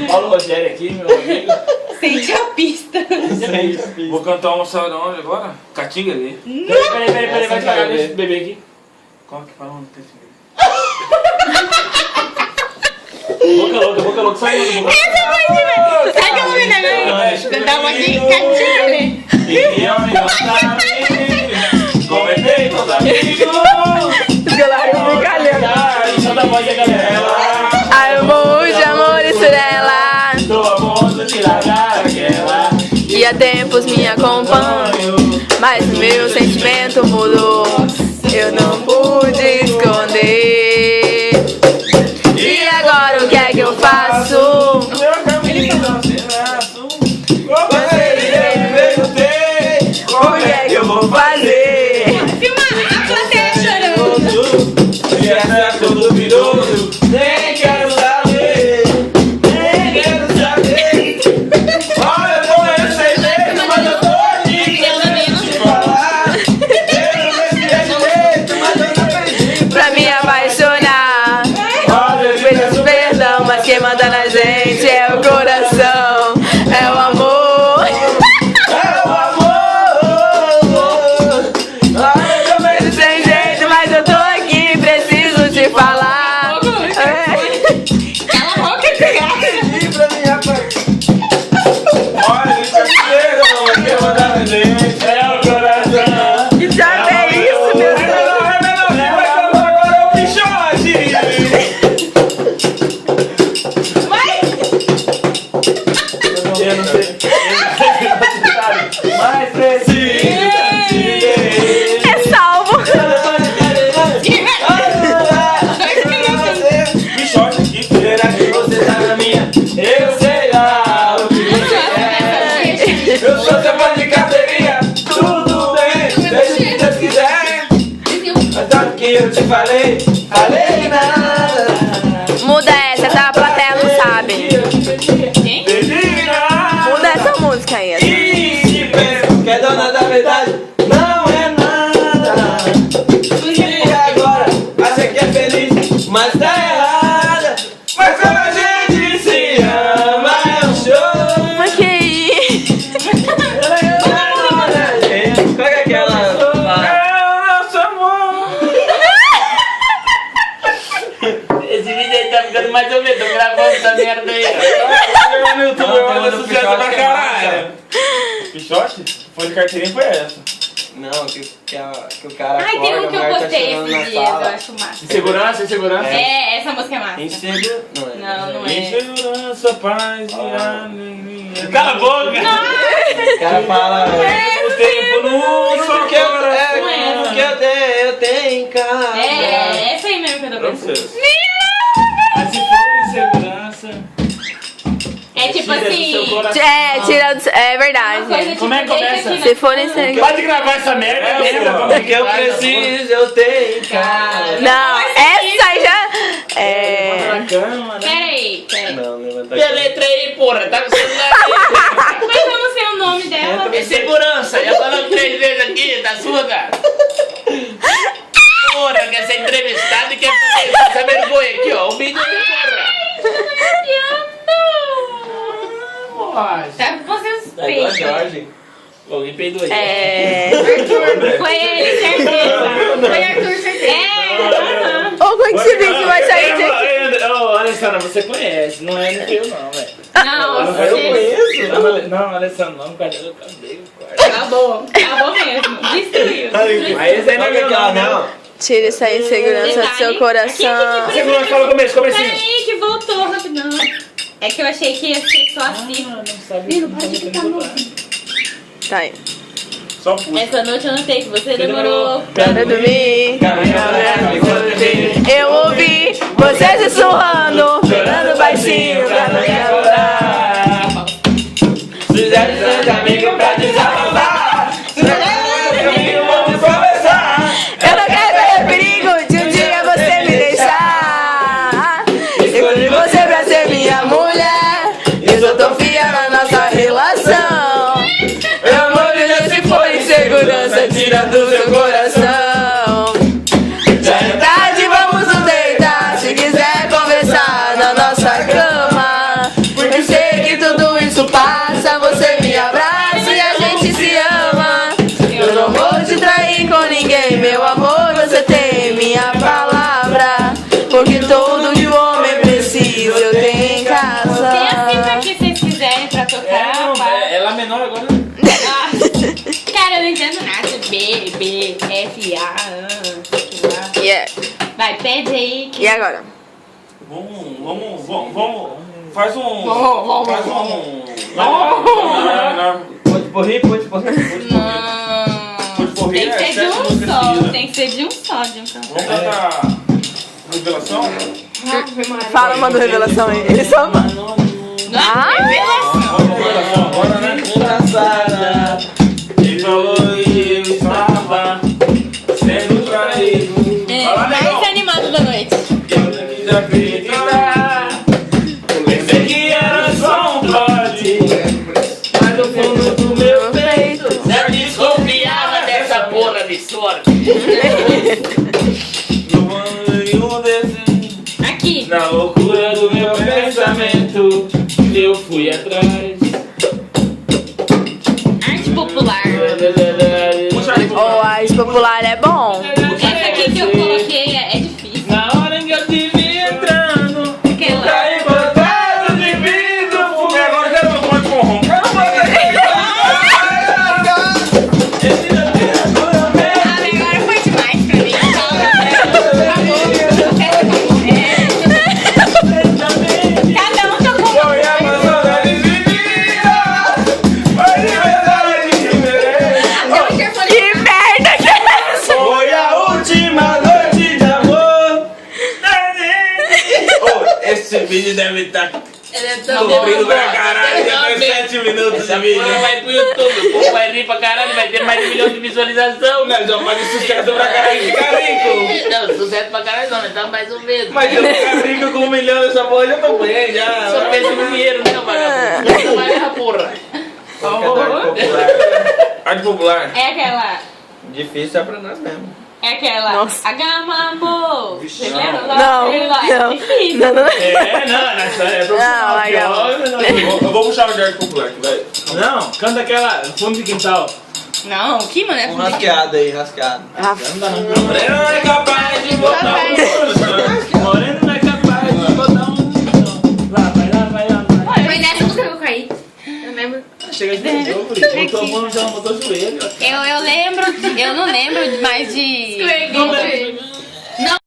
Olha o Rogério aqui, meu amigo. Sente a pista. Vou cantar uma música onde agora? Catinga ali. Peraí, vai devagar, deixa esse bebê aqui. Qual que fala onde tem esse bebê? Boca louca, sai aí. Essa foi demais. Sabe que eu vou me negar? Cantar uma de Catinga, né? Comentei com os amigos. Galera, brincalhando. Solta a voz da galera. Amor de amores por ela. Tô a ponto de largar aquela. E há tempos me acompanho, mas meu sentimento mudou. Eu não pude esconder. E agora o que é que eu faço? O que é que eu vou fazer? Filma a plateia chorando. E essa é tudo duvidoso. Nem quero saber. Nem quero saber. Olha, eu tô nesse jeito, mas eu tô aqui querendo te falar. Eu não sei jeito, mas eu não perdi. Pra me apaixonar. Peço perdão, mas quem manda na gente é o coração, é o amor. Sem jeito, mas eu tô aqui, preciso te falar. Cala a boca, criança. Olha, isso é chega, mas quem manda na gente é o coração. Que diabo é isso, meu Deus? Vai cantar agora o Pichote. Eu não sei. Mas precisa É salvo. Pichote aqui, será que você tá na minha? Eu sei lá o que você quer. Eu sou seu fã de carteirinha. Tudo bem, deixa o que Deus quiser. Mas sabe que eu te falei nada. Muda essa, tá? A plateia não sabe. Menina, Muda essa música aí. e se pensa que é dona da verdade, não é nada. E agora, acha que é feliz, mas tá errada. Mas quando a gente se ama, é um show. Mas que isso? Qual é aquela? É o nosso amor. Esse vídeo aí tá ficando mais ou menos, tô gravando essa merda aí. Vai no YouTube, Não, olha do sucesso Pichote pra que é caralho. Pichote? Foi de carteirinha, foi essa. Não, que o cara Ai, tem um acorda, que a eu mulher tá postei chorando na esses dias, eu sala. acho massa. Insegurança, insegurança. É, essa música é massa. Inseguro? Não é. Não é. Insegurança, paz e alegria. Cala a boca! O cara fala... O tempo não só Porque eu tenho em casa. É, essa aí mesmo que eu tô pensando. Mas se for insegurança... É tipo assim. Tira do... É verdade. Uma coisa, Como é que tipo, começa? deixa aqui Se for inseguro. Pode gravar essa merda mesmo. O que eu preciso, eu tenho em casa. Não, essa já. É. Na cama, né? Peraí. Não, levanta Minha letra aí, porra, tá com o celular aí. Mas eu não sei o nome dela. É segurança, já falou 3 vezes aqui, tá sua, cara? Porra, quer ser entrevistado e quer fazer essa vergonha aqui, ó. O vídeo aí, porra. Tá com vocês É igual a peitos. Jorge. Ô, me perdoe. É. Foi ele, certeza. Foi Arthur, certeza. Ô, quando esse vídeo vai sair? Ô, Alessandra, você conhece, não é eu não, velho. Não, Eu você. conheço. Não, Alessandra, não, por causa do cabelo, cara. Acabou mesmo. Destruiu. Mas esse aí não é meu Aquela não. Tira essa insegurança do seu coração. Segurança, fala começo. Peraí, que voltou rapidão. É que eu achei que ia ser só assim. Menino, para de ficar louco. Tá aí. Só puxa. Essa noite eu notei que você demorou. Pra dormir. Eu ouvi você sussurrando, chorando baixinho pra não namorar. Cidade de amigo pra desabafar. Cidade de amigo, vamos conversar. Eu não quero correr perigo de um dia você me deixar. Escolhi você pra ser minha mulher. E eu tô fiel na nossa relação. Meu amor, se for insegurança, tira do seu coração. Já é tarde, vamos nos deitar. Se quiser conversar na nossa cama, Pede aí. E agora? Vamos. Faz um. Vamos. Faz um. Não. Pode porrir. Não. Pode Tem que ser de sete um músicas só. seguidas. Tem que ser de um só, de um cantor. Vamos cantar Revelação? Fala uma do Revelação aí. Ele só fala. Ah, Revelação agora, né? Engraçada. Ele falou que eu estava sendo traído. Fala, negão. Mais animado da noite. Eu não quis acreditar. Pensei que era só um trote. Mas no fundo do meu peito Eu desconfiava dessa porra de sorte. no ano de um desenho. Aqui. Na loucura do meu pensamento, eu fui atrás. Arte popular. Puxa o Arte Popular é bom. Essa aqui que eu coloquei é difícil. na hora em que eu te vi entrando, Aquela. caí botado de vidro. Fumei agora, quero meu ponto com ronco. Quero Ah, agora foi demais pra mim. Cada um tocou uma Foi a Amazônia dividida. Foi de verdade que merece. Que merda que é essa? Foi a última noite de amor. Oh, esse vídeo deve estar comprido pra caralho. Já tem 7 minutos de Essa vídeo. porra vai pro YouTube. O povo vai rir pra caralho, vai ter mais de 1 milhão de visualizações. Nós vamos fazer sucesso pra caralho, ficar rico. Não, sucesso pra caralho não, mas tá mais ou menos. Mas eu ficar rico com 1 milhão dessa porra, já tô bem, já. Só pensa no dinheiro, não, vagabundo. Não trabalha a porra. Arte popular. É aquela. Difícil é pra nós mesmo. É aquela. Nossa. Agama amor. Vocês lembram? Não, É difícil. não. Não, nessa é profissional. Não, legal. Eu vou puxar o de arte popular aqui, vai. Não, canta aquela fundo de quintal. Não, que mano é Um rasqueado aí, rasqueado. Moreno não é capaz de botar um. Moreno não é capaz de botar um. Lá vai. Foi nessa música que eu caí. Eu lembro. Chega de novo, botou a mão no chão, botou o joelho. Eu lembro. Eu não lembro mais de. Não,